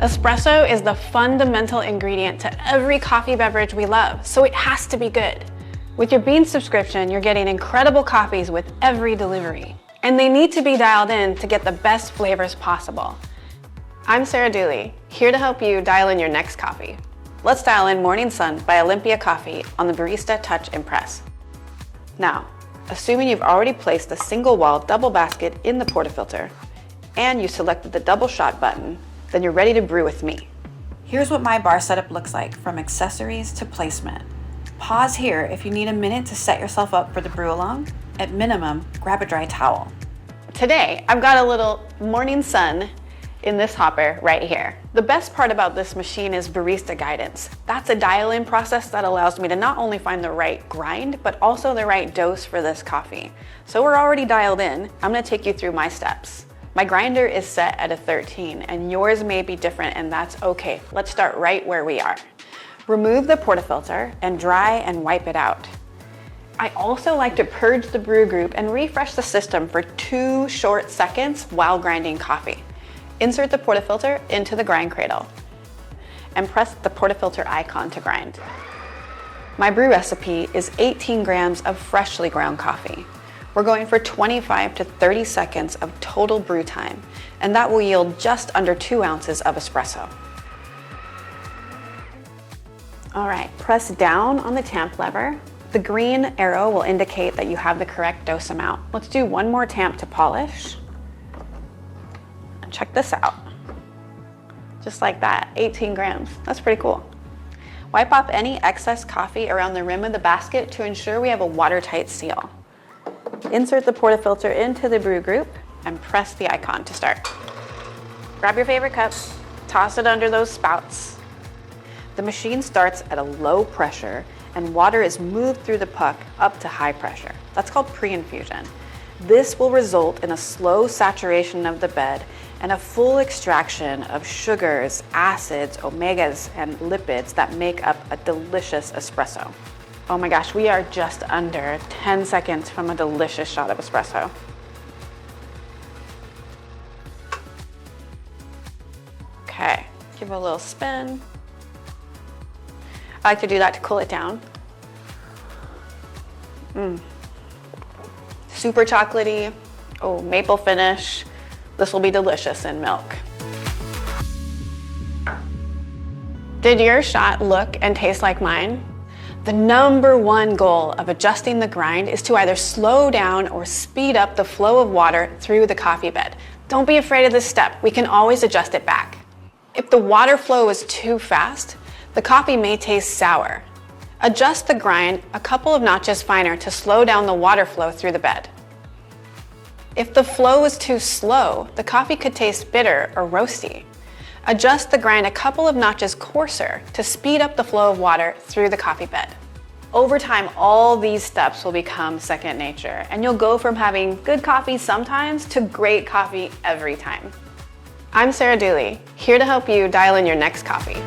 Espresso is the fundamental ingredient to every coffee beverage we love, so it has to be good. With your Beanz subscription, you're getting incredible coffees with every delivery, and they need to be dialed in to get the best flavors possible. I'm Dooley, here to help you dial in your next coffee. Let's dial in Morning Sun by Olympia Coffee on the Barista Touch Impress. Now, assuming you've already placed the single wall double basket in the portafilter, and you selected the double shot button, then you're ready to brew with me. Here's what my bar setup looks like from accessories to placement. Pause here if you need a minute to set yourself up for the brew along. At minimum, grab a dry towel. Today, I've got a little Morning Sun in this hopper right here. The best part about this machine is barista guidance. That's a dial-in process that allows me to not only find the right grind, but also the right dose for this coffee. So we're already dialed in. I'm gonna take you through my steps. My grinder is set at a 13 and yours may be different, and that's okay. Let's start right where we are. Remove the portafilter and dry and wipe it out. I also like to purge the brew group and refresh the system for 2 short seconds while grinding coffee. Insert the portafilter into the grind cradle and press the portafilter icon to grind. My brew recipe is 18 grams of freshly ground coffee. We're going for 25 to 30 seconds of total brew time, and that will yield just under 2 ounces of espresso. All right, press down on the tamp lever. The green arrow will indicate that you have the correct dose amount. Let's do one more tamp to polish. And check this out. Just like that, 18 grams. That's pretty cool. Wipe off any excess coffee around the rim of the basket to ensure we have a watertight seal. Insert the portafilter into the brew group and press the icon to start. Grab your favorite cup, toss it under those spouts. The machine starts at a low pressure and water is moved through the puck up to high pressure. That's called pre-infusion. This will result in a slow saturation of the bed and a full extraction of sugars, acids, omegas, and lipids that make up a delicious espresso. Oh my gosh, we are just under 10 seconds from a delicious shot of espresso. Okay, give it a little spin. I like to do that to cool it down. Super chocolatey, oh, maple finish. This will be delicious in milk. Did your shot look and taste like mine? The #1 goal of adjusting the grind is to either slow down or speed up the flow of water through the coffee bed. Don't be afraid of this step. We can always adjust it back. If the water flow is too fast, the coffee may taste sour. Adjust the grind a couple of notches finer to slow down the water flow through the bed. If the flow is too slow, the coffee could taste bitter or roasty. Adjust the grind a couple of notches coarser to speed up the flow of water through the coffee bed. Over time, all these steps will become second nature, and you'll go from having good coffee sometimes to great coffee every time. I'm Dooley, here to help you dial in your next coffee.